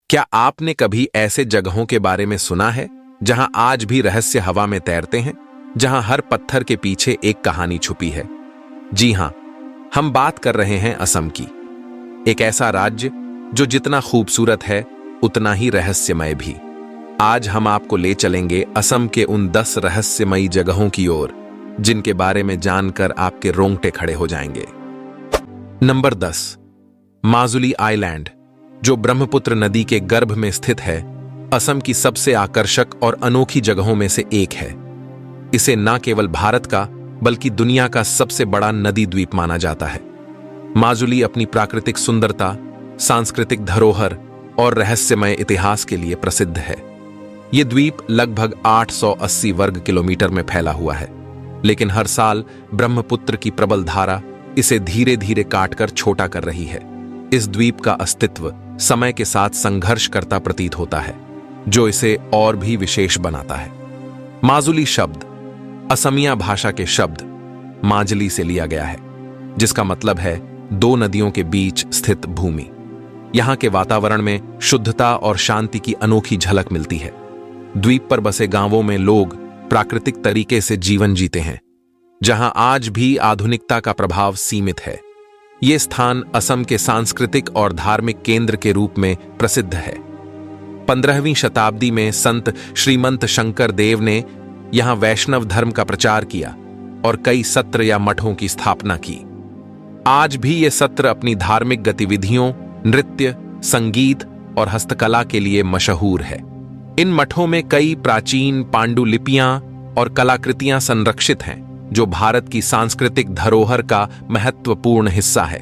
क्या आपने कभी ऐसे जगहों के बारे में सुना है जहां आज भी रहस्य हवा में तैरते हैं, जहां हर पत्थर के पीछे एक कहानी छुपी है? जी हां, हम बात कर रहे हैं असम की। एक ऐसा राज्य जो जितना खूबसूरत है उतना ही रहस्यमय भी। आज हम आपको ले चलेंगे असम के उन 10 रहस्यमयी जगहों की ओर जिनके बारे में जानकर आपके रोंगटे खड़े हो जाएंगे। नंबर 10, माजुली आइलैंड, जो ब्रह्मपुत्र नदी के गर्भ में स्थित है, असम की सबसे आकर्षक और अनोखी जगहों में से एक है। इसे न केवल भारत का बल्कि दुनिया का सबसे बड़ा नदी द्वीप माना जाता है। माजुली अपनी प्राकृतिक सुंदरता, सांस्कृतिक धरोहर और रहस्यमय इतिहास के लिए प्रसिद्ध है। यह द्वीप लगभग 880 वर्ग किलोमीटर में फैला हुआ है, लेकिन हर साल ब्रह्मपुत्र की प्रबल धारा इसे धीरे धीरे काटकर छोटा कर रही है। इस द्वीप का अस्तित्व समय के साथ संघर्ष करता प्रतीत होता है, जो इसे और भी विशेष बनाता है। माजुली शब्द असमिया भाषा के शब्द माजली से लिया गया है, जिसका मतलब है 2 नदियों के बीच स्थित भूमि। यहां के वातावरण में शुद्धता और शांति की अनोखी झलक मिलती है। द्वीप पर बसे गांवों में लोग प्राकृतिक तरीके से जीवन जीते हैं, जहां आज भी आधुनिकता का प्रभाव सीमित है। यह स्थान असम के सांस्कृतिक और धार्मिक केंद्र के रूप में प्रसिद्ध है। 15वीं शताब्दी में संत श्रीमंत शंकर देव ने यहां वैष्णव धर्म का प्रचार किया और कई सत्र या मठों की स्थापना की। आज भी ये सत्र अपनी धार्मिक गतिविधियों, नृत्य, संगीत और हस्तकला के लिए मशहूर है। इन मठों में कई प्राचीन पांडुलिपियां और कलाकृतियां संरक्षित हैं, जो भारत की सांस्कृतिक धरोहर का महत्वपूर्ण हिस्सा है।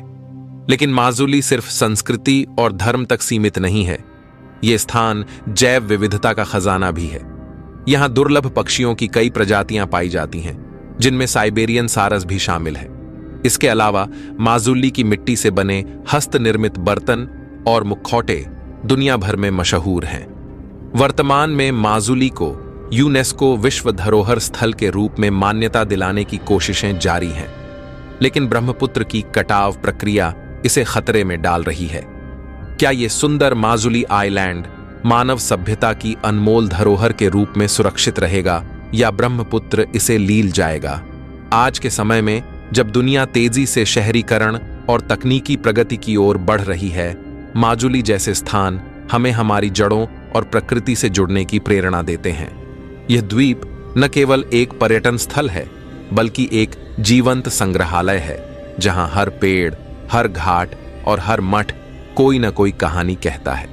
लेकिन माजुली सिर्फ संस्कृति और धर्म तक सीमित नहीं है। यह स्थान जैव विविधता का खजाना भी है। यहां दुर्लभ पक्षियों की कई प्रजातियां पाई जाती हैं, जिनमें साइबेरियन सारस भी शामिल है। इसके अलावा माजुली की मिट्टी से बने हस्त निर्मित बर्तन और मुखौटे दुनिया भर में मशहूर हैं। वर्तमान में माजुली को यूनेस्को विश्व धरोहर स्थल के रूप में मान्यता दिलाने की कोशिशें जारी हैं, लेकिन ब्रह्मपुत्र की कटाव प्रक्रिया इसे खतरे में डाल रही है। क्या यह सुंदर माजुली आइलैंड मानव सभ्यता की अनमोल धरोहर के रूप में सुरक्षित रहेगा या ब्रह्मपुत्र इसे लील जाएगा? आज के समय में जब दुनिया तेजी से शहरीकरण और तकनीकी प्रगति की ओर बढ़ रही है, माजुली जैसे स्थान हमें हमारी जड़ों और प्रकृति से जुड़ने की प्रेरणा देते हैं। यह द्वीप न केवल एक पर्यटन स्थल है, बल्कि एक जीवंत संग्रहालय है, जहां हर पेड़, हर घाट और हर मठ कोई न कोई कहानी कहता है।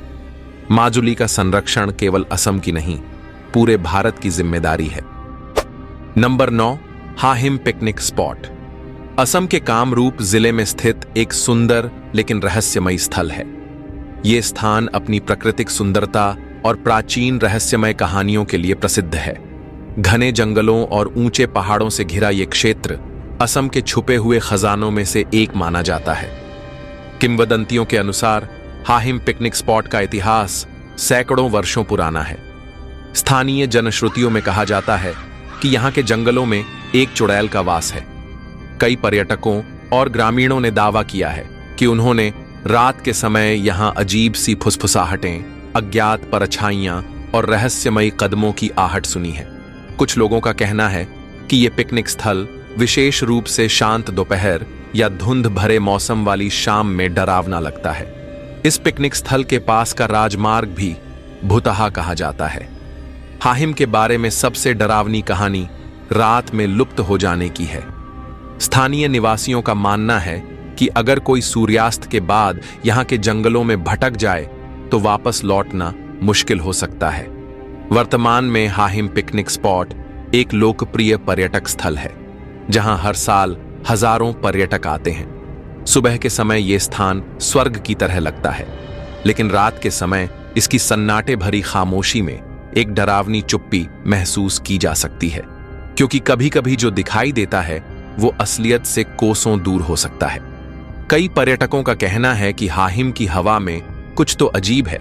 माजुली का संरक्षण केवल असम की नहीं, पूरे भारत की जिम्मेदारी है। नंबर 9, हाहिम पिकनिक स्पॉट, असम के कामरूप जिले में स्थित एक सुंदर लेकिन रहस्यमयी स्थल है। यह स्थान अपनी प्राकृतिक सुंदरता और प्राचीन रहस्यमय कहानियों के लिए प्रसिद्ध है। घने जंगलों और ऊंचे पहाड़ों से घिरा यह क्षेत्र असम के छुपे हुए खजानों में से एक माना जाता है। किंवदंतियों के अनुसार हाहिम पिकनिक स्पॉट का इतिहास सैकड़ों वर्षों पुराना है। स्थानीय जनश्रुतियों में कहा जाता है कि यहाँ के जंगलों में एक चुड़ैल का वास है। कई पर्यटकों और ग्रामीणों ने दावा किया है कि उन्होंने रात के समय यहाँ अजीब सी फुसफुसाहटें, अज्ञात परछाइयां और रहस्यमयी कदमों की आहट सुनी है। कुछ लोगों का कहना है कि यह पिकनिक स्थल विशेष रूप से शांत दोपहर या धुंध भरे मौसम वाली शाम में डरावना लगता है। इस पिकनिक स्थल के पास का राजमार्ग भी भुतहा कहा जाता है। हाहिम के बारे में सबसे डरावनी कहानी रात में लुप्त हो जाने की है। स्थानीय निवासियों का मानना है कि अगर कोई सूर्यास्त के बाद यहाँ के जंगलों में भटक जाए तो वापस लौटना मुश्किल हो सकता है। वर्तमान में हाहिम पिकनिक स्पॉट एक लोकप्रिय पर्यटक स्थल है, जहां हर साल हजारों पर्यटक आते हैं। सुबह के समय यह स्थान स्वर्ग की तरह लगता है, लेकिन रात के समय इसकी सन्नाटे भरी खामोशी में एक डरावनी चुप्पी महसूस की जा सकती है, क्योंकि कभी-कभी जो दिखाई देता है वो असलियत से कोसों दूर हो सकता है। कई पर्यटकों का कहना है कि हाहिम की हवा में कुछ तो अजीब है,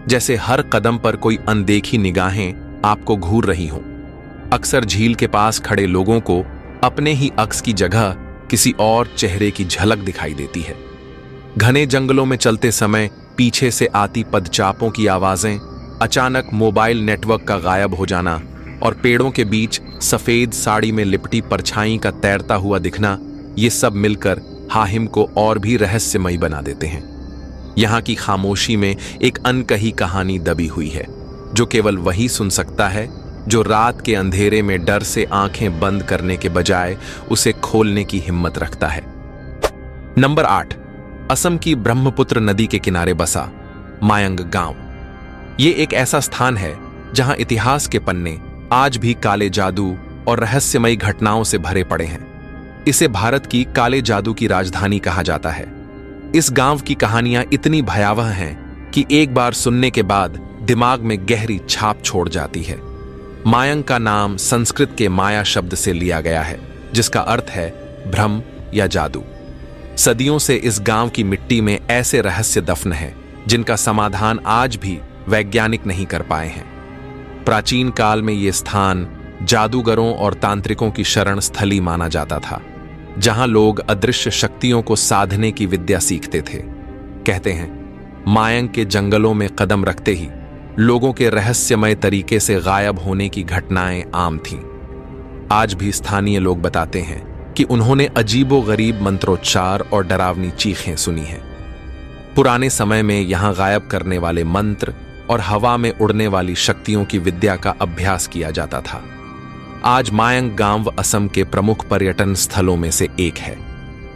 जैसे हर कदम पर कोई अनदेखी निगाहें आपको घूर रही हों। अक्सर झील के पास खड़े लोगों को अपने ही अक्स की जगह किसी और चेहरे की झलक दिखाई देती है। घने जंगलों में चलते समय पीछे से आती पदचापों की आवाजें, अचानक मोबाइल नेटवर्क का गायब हो जाना और पेड़ों के बीच सफेद साड़ी में लिपटी परछाई का तैरता हुआ दिखना, ये सब मिलकर हाहिम को और भी रहस्यमयी बना देते हैं। यहाँ की खामोशी में एक अनकही कहानी दबी हुई है, जो केवल वही सुन सकता है जो रात के अंधेरे में डर से आंखें बंद करने के बजाय उसे खोलने की हिम्मत रखता है। नंबर 8, असम की ब्रह्मपुत्र नदी के किनारे बसा मायंग गांव। ये एक ऐसा स्थान है जहां इतिहास के पन्ने आज भी काले जादू और रहस्यमयी घटनाओं से भरे पड़े हैं। इसे भारत की काले जादू की राजधानी कहा जाता है। इस गांव की कहानियां इतनी भयावह हैं कि एक बार सुनने के बाद दिमाग में गहरी छाप छोड़ जाती है। मायंग का नाम संस्कृत के माया शब्द से लिया गया है, जिसका अर्थ है भ्रम या जादू। सदियों से इस गांव की मिट्टी में ऐसे रहस्य दफन हैं जिनका समाधान आज भी वैज्ञानिक नहीं कर पाए हैं। प्राचीन काल में यह स्थान जादूगरों और तांत्रिकों की शरण स्थली माना जाता था, जहां लोग अदृश्य शक्तियों को साधने की विद्या सीखते थे। कहते हैं मायंग के जंगलों में कदम रखते ही लोगों के रहस्यमय तरीके से गायब होने की घटनाएं आम थीं। आज भी स्थानीय लोग बताते हैं कि उन्होंने अजीबोगरीब मंत्रोच्चार और डरावनी चीखें सुनी हैं। पुराने समय में यहां गायब करने वाले मंत्र और हवा में उड़ने वाली शक्तियों की विद्या का अभ्यास किया जाता था। आज मायंग गांव असम के प्रमुख पर्यटन स्थलों में से एक है।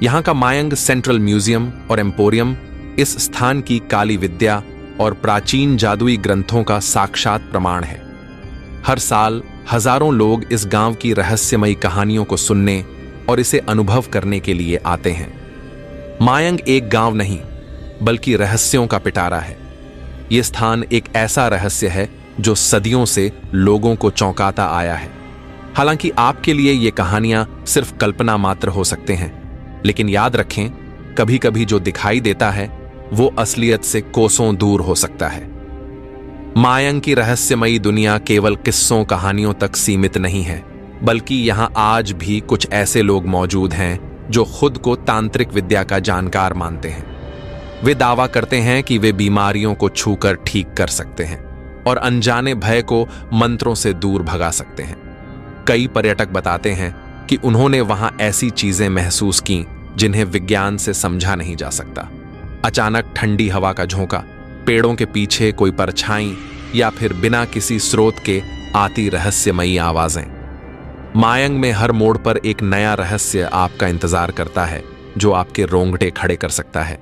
यहां का मायंग सेंट्रल म्यूजियम और एम्पोरियम इस स्थान की काली विद्या और प्राचीन जादुई ग्रंथों का साक्षात प्रमाण है। हर साल हजारों लोग इस गांव की रहस्यमयी कहानियों को सुनने और इसे अनुभव करने के लिए आते हैं। मायंग एक गांव नहीं, बल्कि रहस्यों का पिटारा है। यह स्थान एक ऐसा रहस्य है जो सदियों से लोगों को चौंकाता आया है। हालांकि आपके लिए ये कहानियां सिर्फ कल्पना मात्र हो सकते हैं, लेकिन याद रखें, कभी कभी जो दिखाई देता है वो असलियत से कोसों दूर हो सकता है। मायंग की रहस्यमयी दुनिया केवल किस्सों कहानियों तक सीमित नहीं है, बल्कि यहां आज भी कुछ ऐसे लोग मौजूद हैं जो खुद को तांत्रिक विद्या का जानकार मानते हैं। वे दावा करते हैं कि वे बीमारियों को छूकर ठीक कर सकते हैं और अनजाने भय को मंत्रों से दूर भगा सकते हैं। कई पर्यटक बताते हैं कि उन्होंने वहां ऐसी चीजें महसूस की जिन्हें विज्ञान से समझा नहीं जा सकता। अचानक ठंडी हवा का झोंका, पेड़ों के पीछे कोई परछाई या फिर बिना किसी स्रोत के आती रहस्यमयी आवाजें। मायंग में हर मोड़ पर एक नया रहस्य आपका इंतजार करता है जो आपके रोंगटे खड़े कर सकता है।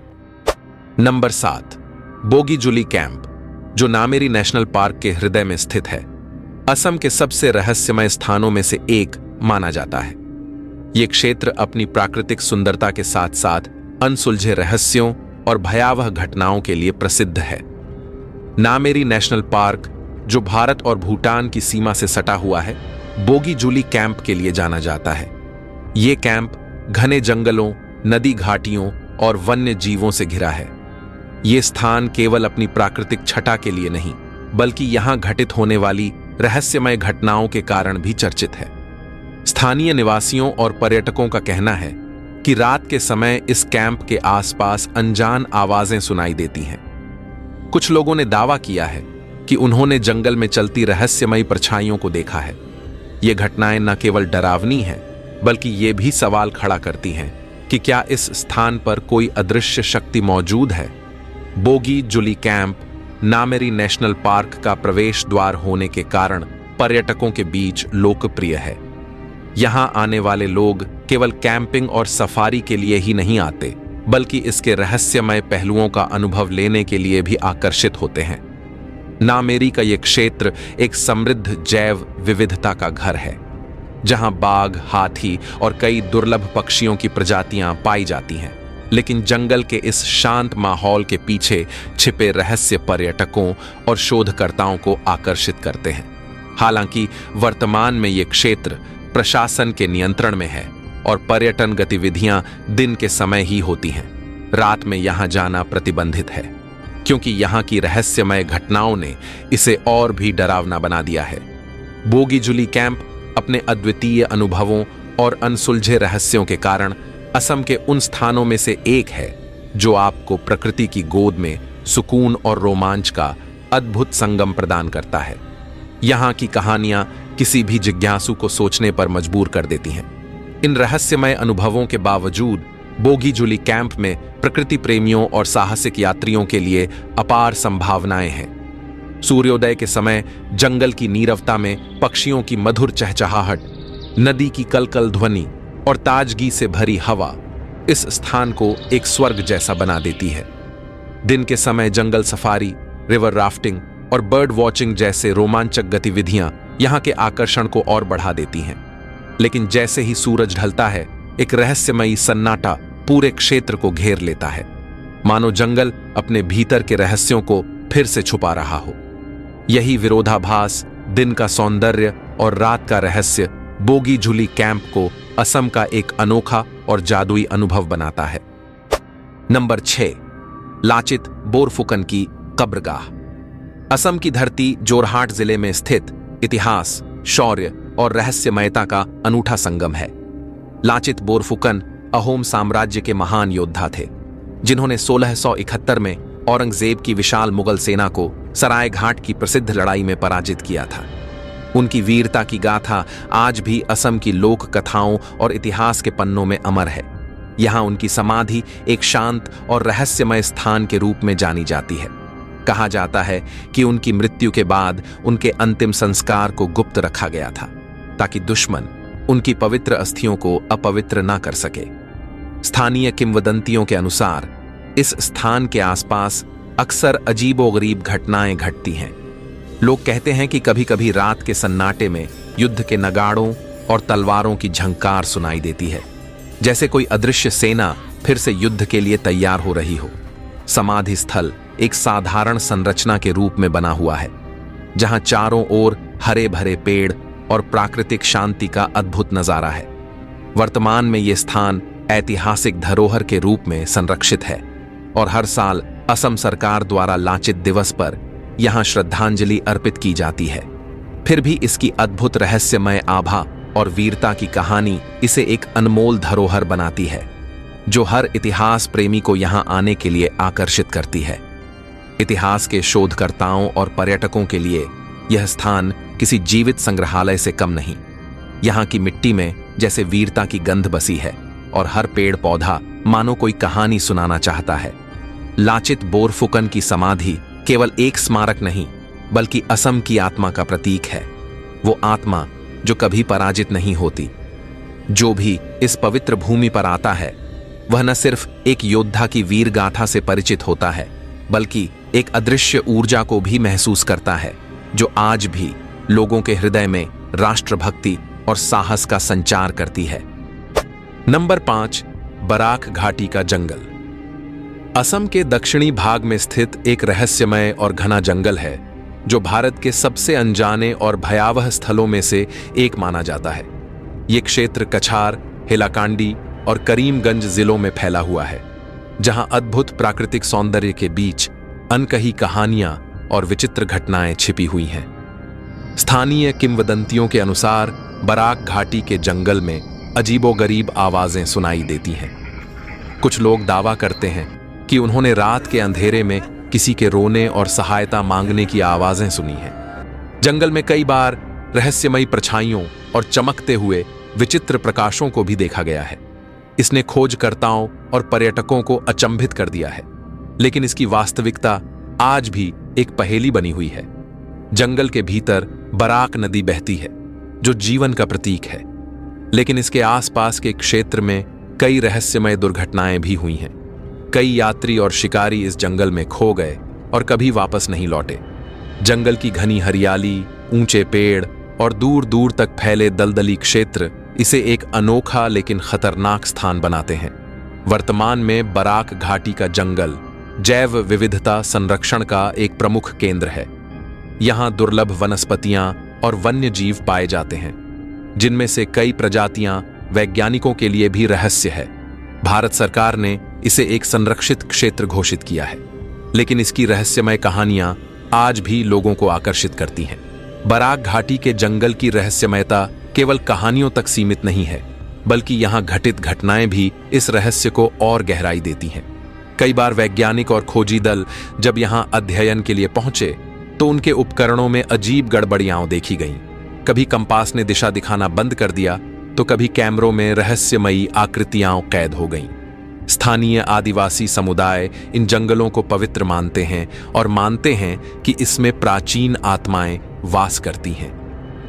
नंबर 7, बोगीजुली कैंप, जो नामेरी नेशनल पार्क के हृदय में स्थित है। असम के सबसे रहस्यमय स्थानों में से एक माना जाता है। यह क्षेत्र अपनी प्राकृतिक सुंदरता के साथ साथ अनसुलझे रहस्यों और भयावह घटनाओं के लिए प्रसिद्ध है। नामेरी नेशनल पार्क, जो भारत और भूटान की सीमा से सटा हुआ है, बोगीजुली कैंप के लिए जाना जाता है। यह कैंप घने जंगलों, नदी घाटियों और वन्य जीवों से घिरा है। यह स्थान केवल अपनी प्राकृतिक छटा के लिए नहीं, बल्कि यहां घटित होने वाली रहस्यमय घटनाओं के कारण भी चर्चित है। स्थानीय निवासियों और पर्यटकों का कहना है कि रात के समय इस कैंप के आसपास अनजान आवाजें सुनाई देती हैं। कुछ लोगों ने दावा किया है कि उन्होंने जंगल में चलती रहस्यमयी परछाइयों को देखा है। ये घटनाएं न केवल डरावनी हैं, बल्कि ये भी सवाल खड़ा करती हैं कि क्या इस स्थान पर कोई अदृश्य शक्ति मौजूद है। बोगीजुली कैंप नामेरी नेशनल पार्क का प्रवेश द्वार होने के कारण पर्यटकों के बीच लोकप्रिय है। यहां आने वाले लोग केवल कैंपिंग और सफारी के लिए ही नहीं आते, बल्कि इसके रहस्यमय पहलुओं का अनुभव लेने के लिए भी आकर्षित होते हैं। नामेरी का यह क्षेत्र एक समृद्ध जैव विविधता का घर है, जहां बाघ, हाथी और कई दुर्लभ पक्षियों की प्रजातियां पाई जाती हैं। लेकिन जंगल के इस शांत माहौल के पीछे छिपे रहस्य पर्यटकों और शोधकर्ताओं को आकर्षित करते हैं। हालांकि वर्तमान में यह क्षेत्र प्रशासन के नियंत्रण में है और पर्यटन गतिविधियां दिन के समय ही होती हैं। रात में यहां जाना प्रतिबंधित है, क्योंकि यहां की रहस्यमय घटनाओं ने इसे और भी डरावना बना दिया है। बोगीजुली कैंप अपने अद्वितीय अनुभवों और अनसुलझे रहस्यों के कारण असम के उन स्थानों में से एक है जो आपको प्रकृति की गोद में सुकून और रोमांच का अद्भुत संगम प्रदान करता है। यहाँ की कहानियां किसी भी जिज्ञासु को सोचने पर मजबूर कर देती हैं। इन रहस्यमय अनुभवों के बावजूद बोगीजुली कैंप में प्रकृति प्रेमियों और साहसिक यात्रियों के लिए अपार संभावनाएं हैं। सूर्योदय के समय जंगल की नीरवता में पक्षियों की मधुर चहचहाहट, नदी की कलकल ध्वनि और ताजगी से भरी हवा इस स्थान को एक स्वर्ग जैसा बना देती है। दिन के समय जंगल सफारी, रिवर राफ्टिंग और बर्ड वॉचिंग जैसे रोमांचक गतिविधियां यहां के आकर्षण को और बढ़ा देती हैं। लेकिन जैसे ही सूरज ढलता है, एक रहस्यमयी सन्नाटा पूरे क्षेत्र को घेर लेता है, मानो जंगल अपने भीतर के रहस्यों को फिर से छुपा रहा हो। यही विरोधाभास, दिन का सौंदर्य और रात का रहस्य बोगीजुली कैंप को असम का एक अनोखा और जादुई अनुभव बनाता है। नंबर 6, लाचित बोरफुकन की कब्रगाह। असम की धरती जोरहाट जिले में स्थित इतिहास, शौर्य और रहस्यमयता का अनूठा संगम है। लाचित बोरफुकन अहोम साम्राज्य के महान योद्धा थे, जिन्होंने 1671 में औरंगजेब की विशाल मुगल सेना को सरायघाट की प्रसिद्ध लड़ाई में पराजित किया था। उनकी वीरता की गाथा आज भी असम की लोक कथाओं और इतिहास के पन्नों में अमर है। यहाँ उनकी समाधि एक शांत और रहस्यमय स्थान के रूप में जानी जाती है। कहा जाता है कि उनकी मृत्यु के बाद उनके अंतिम संस्कार को गुप्त रखा गया था, ताकि दुश्मन उनकी पवित्र अस्थियों को अपवित्र ना कर सके। स्थानीय किंवदंतियों के अनुसार इस स्थान के आसपास अक्सर अजीबोगरीब घटनाएं घटती हैं। लोग कहते हैं कि कभी-कभी रात के सन्नाटे में युद्ध के नगाड़ों और तलवारों की झंकार सुनाई देती है, जैसे कोई अदृश्य सेना फिर से युद्ध के लिए तैयार हो रही हो। समाधि स्थल एक साधारण संरचना के रूप में बना हुआ है, जहां चारों ओर हरे भरे पेड़ और प्राकृतिक शांति का अद्भुत नजारा है। वर्तमान में यह स्थान ऐतिहासिक धरोहर के रूप में संरक्षित है और हर साल असम सरकार द्वारा लाचित दिवस पर यहां श्रद्धांजलि अर्पित की जाती है। फिर भी इसकी अद्भुत रहस्यमय आभा और वीरता की कहानी इसे एक अनमोल धरोहर बनाती है, जो हर इतिहास प्रेमी को यहां आने के लिए आकर्षित करती है। इतिहास के शोधकर्ताओं और पर्यटकों के लिए यह स्थान किसी जीवित संग्रहालय से कम नहीं। यहाँ की मिट्टी में जैसे वीरता की गंध बसी है और हर पेड़ पौधा मानो कोई कहानी सुनाना चाहता है। लाचित बोरफुकन की समाधि केवल एक स्मारक नहीं, बल्कि असम की आत्मा का प्रतीक है। वो आत्मा जो कभी पराजित नहीं होती। जो भी इस पवित्र भूमि पर आता है, वह न सिर्फ एक योद्धा की वीर गाथा से परिचित होता है, बल्कि एक अदृश्य ऊर्जा को भी महसूस करता है, जो आज भी लोगों के हृदय में राष्ट्रभक्ति और साहस का संचार करती है। नंबर 5, बराक घाटी का जंगल। असम के दक्षिणी भाग में स्थित एक रहस्यमय और घना जंगल है, जो भारत के सबसे अनजाने और भयावह स्थलों में से एक माना जाता है। ये क्षेत्र कछार, हेलाकांडी और करीमगंज जिलों में फैला हुआ है, जहां अद्भुत प्राकृतिक सौंदर्य के बीच अनकही कहानियां और विचित्र घटनाएं छिपी हुई हैं। स्थानीय किंवदंतियों के अनुसार बराक घाटी के जंगल में अजीबोगरीब आवाजें सुनाई देती हैं। कुछ लोग दावा करते हैं कि उन्होंने रात के अंधेरे में किसी के रोने और सहायता मांगने की आवाजें सुनी हैं। जंगल में कई बार रहस्यमयी परछाइयों और चमकते हुए विचित्र प्रकाशों को भी देखा गया है। इसने खोजकर्ताओं और पर्यटकों को अचंभित कर दिया है, लेकिन इसकी वास्तविकता आज भी एक पहेली बनी हुई है। जंगल के भीतर बराक नदी बहती है, जो जीवन का प्रतीक है, लेकिन इसके आसपास के क्षेत्र में कई रहस्यमय दुर्घटनाएं भी हुई हैं। कई यात्री और शिकारी इस जंगल में खो गए और कभी वापस नहीं लौटे। जंगल की घनी हरियाली, ऊंचे पेड़ और दूर दूर तक फैले दलदली क्षेत्र इसे एक अनोखा लेकिन खतरनाक स्थान बनाते हैं। वर्तमान में बराक घाटी का जंगल जैव विविधता संरक्षण का एक प्रमुख केंद्र है। यहाँ दुर्लभ वनस्पतियां और वन्य जीव पाए जाते हैं, जिनमें से कई प्रजातियां वैज्ञानिकों के लिए भी रहस्य है। भारत सरकार ने इसे एक संरक्षित क्षेत्र घोषित किया है, लेकिन इसकी रहस्यमय कहानियां आज भी लोगों को आकर्षित करती हैं। बराक घाटी के जंगल की रहस्यमयता केवल कहानियों तक सीमित नहीं है, बल्कि यहाँ घटित घटनाएं भी इस रहस्य को और गहराई देती हैं। कई बार वैज्ञानिक और खोजी दल जब यहां अध्ययन के लिए पहुंचे तो उनके उपकरणों में अजीब गड़बड़ियां देखी गईं। कभी कंपास ने दिशा दिखाना बंद कर दिया तो कभी कैमरों में रहस्यमयी आकृतियां कैद हो गईं। स्थानीय आदिवासी समुदाय इन जंगलों को पवित्र मानते हैं और मानते हैं कि इसमें प्राचीन आत्माएं वास करती हैं।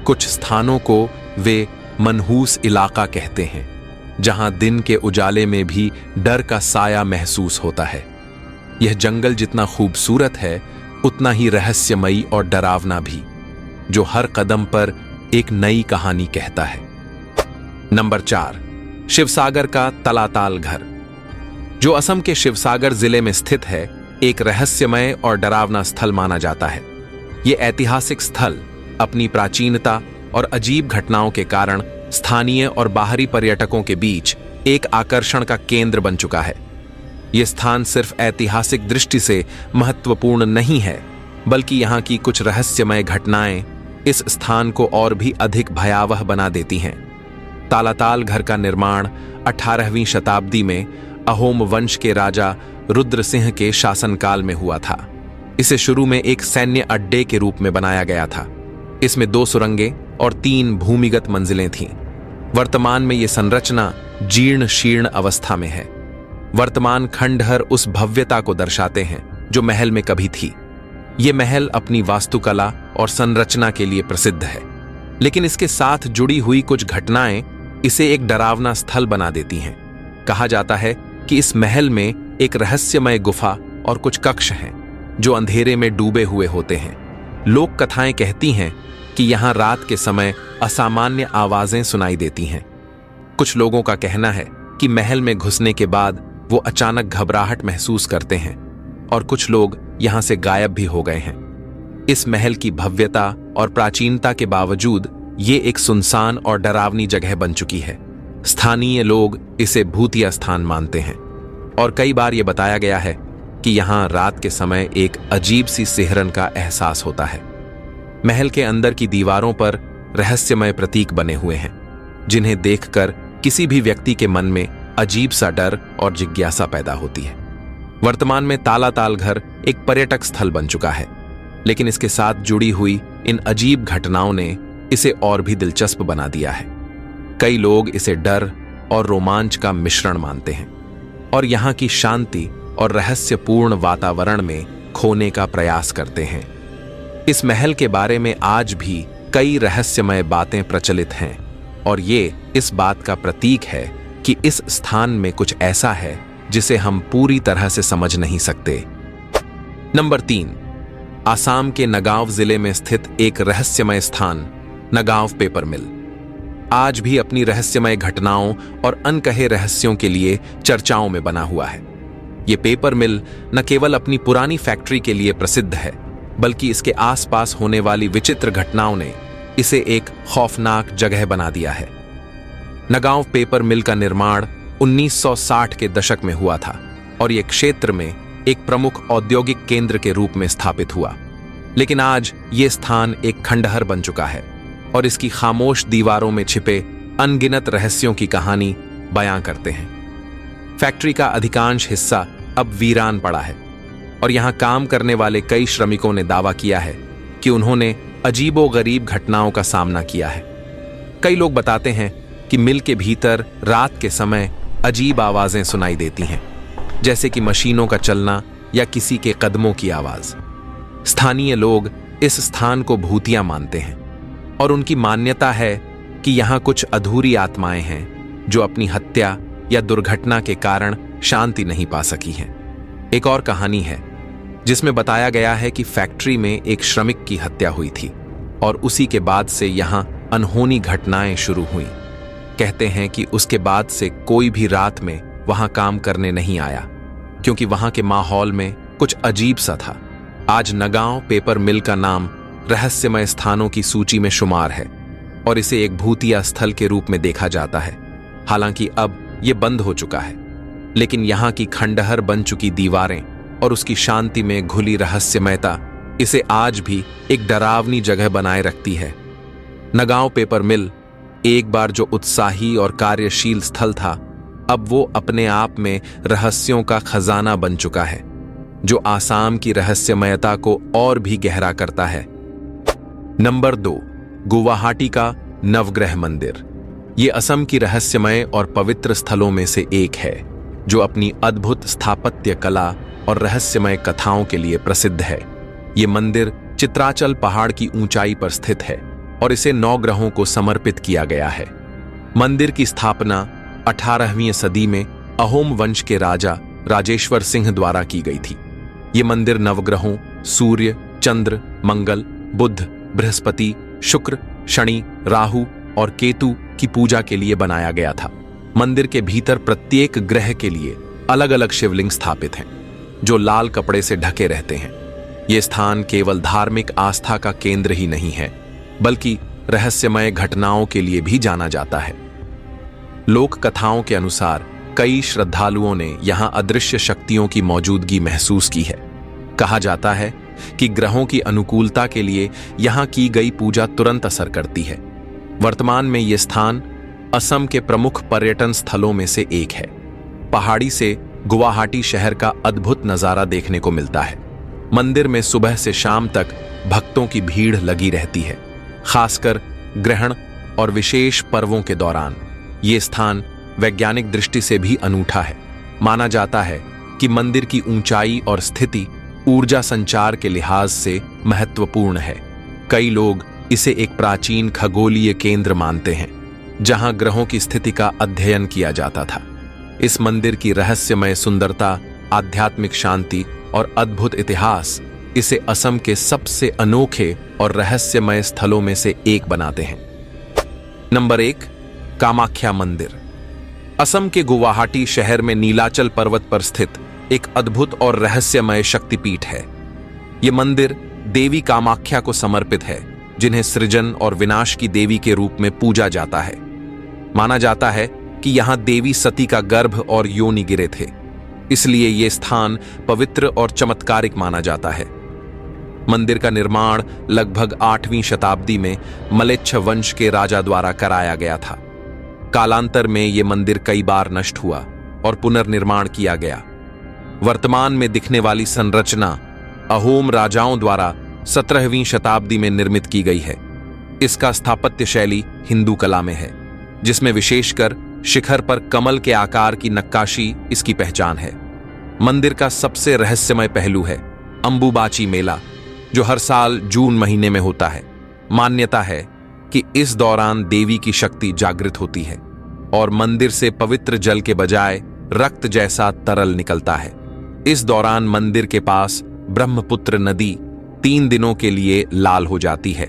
कुछ स्थानों को वे मनहूस इलाका कहते हैं, जहां दिन के उजाले में भी डर का साया महसूस होता है। यह जंगल जितना खूबसूरत है उतना ही रहस्यमयी और डरावना भी, जो हर कदम पर एक नई कहानी कहता है। नंबर 4, शिवसागर का तलाताल घर, जो असम के शिवसागर जिले में स्थित है, एक रहस्यमय और डरावना स्थल माना जाता है। यह ऐतिहासिक स्थल अपनी प्राचीनता और अजीब घटनाओं के कारण स्थानीय और बाहरी पर्यटकों के बीच एक आकर्षण का केंद्र बन चुका है। यह स्थान सिर्फ ऐतिहासिक दृष्टि से महत्वपूर्ण नहीं है, बल्कि यहाँ की कुछ रहस्यमय घटनाएं इस स्थान को और भी अधिक भयावह बना देती हैं। तालाताल घर का निर्माण 18वीं शताब्दी में अहोम वंश के राजा रुद्र सिंह के शासनकाल में हुआ था। इसे शुरू में एक सैन्य अड्डे के रूप में बनाया गया था। इसमें 2 सुरंगें और 3 भूमिगत मंजिलें थीं। वर्तमान में यह संरचना जीर्ण शीर्ण अवस्था में है। वर्तमान खंडहर उस भव्यता को दर्शाते हैं जो महल में कभी थी। यह महल अपनी वास्तुकला और संरचना के लिए प्रसिद्ध है, लेकिन इसके साथ जुड़ी हुई कुछ घटनाएं इसे एक डरावना स्थल बना देती हैं। कहा जाता है कि इस महल में एक रहस्यमय गुफा और कुछ कक्ष हैं जो अंधेरे में डूबे हुए होते हैं। लोक कथाएं कहती हैं कि यहां रात के समय असामान्य आवाजें सुनाई देती हैं। कुछ लोगों का कहना है कि महल में घुसने के बाद वो अचानक घबराहट महसूस करते हैं और कुछ लोग यहां से गायब भी हो गए हैं। इस महल की भव्यता और प्राचीनता के बावजूद ये एक सुनसान और डरावनी जगह बन चुकी है। स्थानीय लोग इसे भूतिया स्थान मानते हैं और कई बार यह बताया गया है कि यहां रात के समय एक अजीब सी सिहरन का एहसास होता है। महल के अंदर की दीवारों पर रहस्यमय प्रतीक बने हुए हैं, जिन्हें देखकर किसी भी व्यक्ति के मन में अजीब सा डर और जिज्ञासा पैदा होती है। वर्तमान में तालाताल घर एक पर्यटक स्थल बन चुका है, लेकिन इसके साथ जुड़ी हुई इन अजीब घटनाओं ने इसे और भी दिलचस्प बना दिया है। कई लोग इसे डर और रोमांच का मिश्रण मानते हैं और यहाँ की शांति और रहस्यपूर्ण वातावरण में खोने का प्रयास करते हैं। इस महल के बारे में आज भी कई रहस्यमय बातें प्रचलित हैं और ये इस बात का प्रतीक है कि इस स्थान में कुछ ऐसा है जिसे हम पूरी तरह से समझ नहीं सकते। नंबर 3, आसाम के नगांव जिले में स्थित एक रहस्यमय स्थान नगांव पेपर मिल आज भी अपनी रहस्यमय घटनाओं और अनकहे रहस्यों के लिए चर्चाओं में बना हुआ है। यह पेपर मिल न केवल अपनी पुरानी फैक्ट्री के लिए प्रसिद्ध है, बल्कि इसके आसपास होने वाली विचित्र घटनाओं ने इसे एक खौफनाक जगह बना दिया है। नगांव पेपर मिल का निर्माण 1960 के दशक में हुआ था और यह क्षेत्र में एक प्रमुख औद्योगिक केंद्र के रूप में स्थापित हुआ। लेकिन आज यह स्थान एक खंडहर बन चुका है और इसकी खामोश दीवारों में छिपे अनगिनत रहस्यों की कहानी बयां करते हैं। फैक्ट्री का अधिकांश हिस्सा अब वीरान पड़ा है और यहां काम करने वाले कई श्रमिकों ने दावा किया है कि उन्होंने अजीबोगरीब घटनाओं का सामना किया है। कई लोग बताते हैं कि मिल के भीतर रात के समय अजीब आवाजें सुनाई देती हैं, जैसे कि मशीनों का चलना या किसी के कदमों की आवाज। स्थानीय लोग इस स्थान को भूतिया मानते हैं और उनकी मान्यता है कि यहाँ कुछ अधूरी आत्माएं हैं जो अपनी हत्या या दुर्घटना के कारण शांति नहीं पा सकी हैं। एक और कहानी है जिसमें बताया गया है कि फैक्ट्री में एक श्रमिक की हत्या हुई थी और उसी के बाद से यहाँ अनहोनी घटनाएं शुरू हुई। कहते हैं कि उसके बाद से कोई भी रात में वहां काम करने नहीं आया, क्योंकि वहां के माहौल में कुछ अजीब सा था। आज नगांव पेपर मिल का नाम रहस्यमय स्थानों की सूची में शुमार है और इसे एक भूतिया स्थल के रूप में देखा जाता है। हालांकि अब यह बंद हो चुका है, लेकिन यहाँ की खंडहर बन चुकी दीवारें और उसकी शांति में घुली रहस्यमयता इसे आज भी एक डरावनी जगह बनाए रखती है। नगांव पेपर मिल एक बार जो उत्साही और कार्यशील स्थल था, अब वो अपने आप में रहस्यों का खजाना बन चुका है, जो आसाम की रहस्यमयता को और भी गहरा करता है। नंबर 2, गुवाहाटी का नवग्रह मंदिर। ये असम की रहस्यमय और पवित्र स्थलों में से एक है, जो अपनी अद्भुत स्थापत्य कला और रहस्यमय कथाओं के लिए प्रसिद्ध है। ये मंदिर चित्राचल पहाड़ की ऊंचाई पर स्थित है और इसे 9 ग्रहों को समर्पित किया गया है। मंदिर की स्थापना 18वीं सदी में अहोम वंश के राजा राजेश्वर सिंह द्वारा की गई थी। ये मंदिर नवग्रहों सूर्य, चंद्र, मंगल, बुध, बृहस्पति, शुक्र, शनि, राहु और केतु की पूजा के लिए बनाया गया था। मंदिर के भीतर प्रत्येक ग्रह के लिए अलग अलग शिवलिंग स्थापित हैं, जो लाल कपड़े से ढके रहते हैं। ये स्थान केवल धार्मिक आस्था का केंद्र ही नहीं है, बल्कि रहस्यमय घटनाओं के लिए भी जाना जाता है। लोक कथाओं के अनुसार कई श्रद्धालुओं ने यहां अदृश्य शक्तियों की मौजूदगी महसूस की है। कहा जाता है कि ग्रहों की अनुकूलता के लिए यहां की गई पूजा तुरंत असर करती है। वर्तमान में यह स्थान असम के प्रमुख पर्यटन स्थलों में से एक है। पहाड़ी से गुवाहाटी शहर का अद्भुत नजारा देखने को मिलता है। मंदिर में सुबह से शाम तक भक्तों की भीड़ लगी रहती है, खासकर ग्रहण और विशेष पर्वों के दौरान। ये स्थान वैज्ञानिक दृष्टि से भी अनूठा है। माना जाता है कि मंदिर की ऊंचाई और स्थिति ऊर्जा संचार के लिहाज से महत्वपूर्ण है। कई लोग इसे एक प्राचीन खगोलीय केंद्र मानते हैं, जहां ग्रहों की स्थिति का अध्ययन किया जाता था। इस मंदिर की रहस्यमय सुंदरता, आध्यात्मिक शांति और अद्भुत इतिहास इसे असम के सबसे अनोखे और रहस्यमय स्थलों में से एक बनाते हैं। नंबर 1, कामाख्या मंदिर। असम के गुवाहाटी शहर में नीलाचल पर्वत पर स्थित एक अद्भुत और रहस्यमय शक्तिपीठ है। यह मंदिर देवी कामाख्या को समर्पित है, जिन्हें सृजन और विनाश की देवी के रूप में पूजा जाता है। माना जाता है कि यहां देवी सती का गर्भ और योनि गिरे थे, इसलिए यह स्थान पवित्र और चमत्कारिक माना जाता है। मंदिर का निर्माण लगभग 8वीं शताब्दी में मलेच्छ वंश के राजा द्वारा कराया गया था। कालांतर में यह मंदिर कई बार नष्ट हुआ और पुनर्निर्माण किया गया। वर्तमान में दिखने वाली संरचना अहोम राजाओं द्वारा 17वीं शताब्दी में निर्मित की गई है। इसका स्थापत्य शैली हिंदू कला में है, जिसमें विशेषकर शिखर पर कमल के आकार की नक्काशी इसकी पहचान है। मंदिर का सबसे रहस्यमय पहलू है अंबुबाची मेला, जो हर साल जून महीने में होता है। मान्यता है कि इस दौरान देवी की शक्ति जागृत होती है और मंदिर से पवित्र जल के बजाय रक्त जैसा तरल निकलता है। इस दौरान मंदिर के पास ब्रह्मपुत्र नदी 3 दिनों के लिए लाल हो जाती है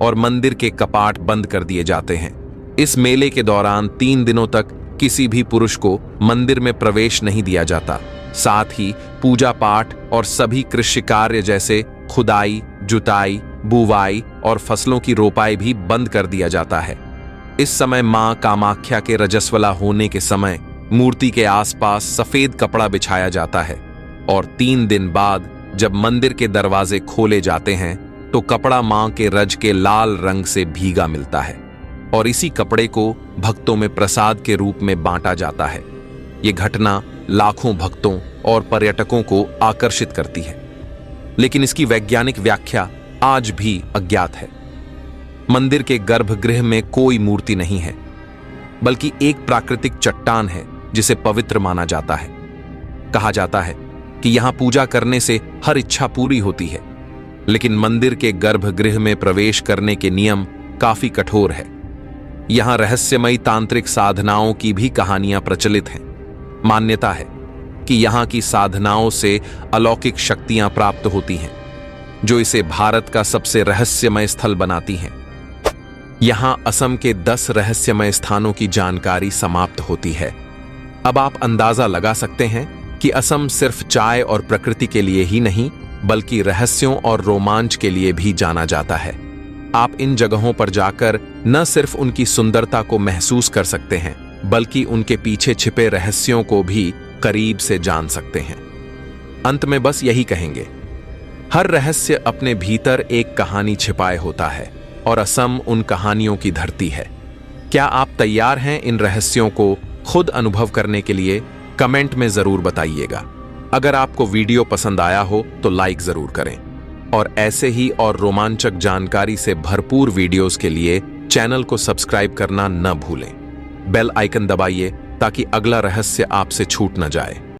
और मंदिर के कपाट बंद कर दिए जाते हैं। इस मेले के दौरान 3 दिनों तक किसी भी पुरुष को मंदिर में प्रवेश नहीं दिया जाता। साथ ही पूजा पाठ और सभी कृषि कार्य जैसे खुदाई, जुताई, बुवाई और फसलों की रोपाई भी बंद कर दिया जाता है। इस समय मां कामाख्या के रजस्वला होने के समय मूर्ति के आसपास सफेद कपड़ा बिछाया जाता है और 3 दिन बाद जब मंदिर के दरवाजे खोले जाते हैं तो कपड़ा मां के रज के लाल रंग से भीगा मिलता है और इसी कपड़े को भक्तों में प्रसाद के रूप में बांटा जाता है। ये घटना लाखों भक्तों और पर्यटकों को आकर्षित करती है, लेकिन इसकी वैज्ञानिक व्याख्या आज भी अज्ञात है। मंदिर के गर्भगृह में कोई मूर्ति नहीं है, बल्कि एक प्राकृतिक चट्टान है जिसे पवित्र माना जाता है। कहा जाता है कि यहां पूजा करने से हर इच्छा पूरी होती है, लेकिन मंदिर के गर्भगृह में प्रवेश करने के नियम काफी कठोर है। यहां रहस्यमयी तांत्रिक साधनाओं की भी कहानियां प्रचलित हैं। मान्यता है कि यहां की साधनाओं से अलौकिक शक्तियां प्राप्त होती हैं, जो इसे भारत का सबसे रहस्यमय स्थल बनाती हैं। यहां असम के 10 रहस्यमय स्थानों की जानकारी समाप्त होती है। अब आप अंदाजा लगा सकते हैं कि असम सिर्फ चाय और प्रकृति के लिए ही नहीं, बल्कि रहस्यों और रोमांच के लिए भी जाना जाता है। आप इन जगहों पर जाकर न सिर्फ उनकी सुंदरता को महसूस कर सकते हैं, बल्कि उनके पीछे छिपे रहस्यों को भी करीब से जान सकते हैं। अंत में बस यही कहेंगे, हर रहस्य अपने भीतर एक कहानी छिपाए होता है और असम उन कहानियों की धरती है। क्या आप तैयार हैं इन रहस्यों को खुद अनुभव करने के लिए कमेंट में जरूर बताइएगा। अगर आपको वीडियो पसंद आया हो तो लाइक जरूर करें और ऐसे ही और रोमांचक जानकारी से भरपूर वीडियोस के लिए चैनल को सब्सक्राइब करना न भूलें। बेल आइकन दबाइए ताकि अगला रहस्य आपसे छूट न जाए।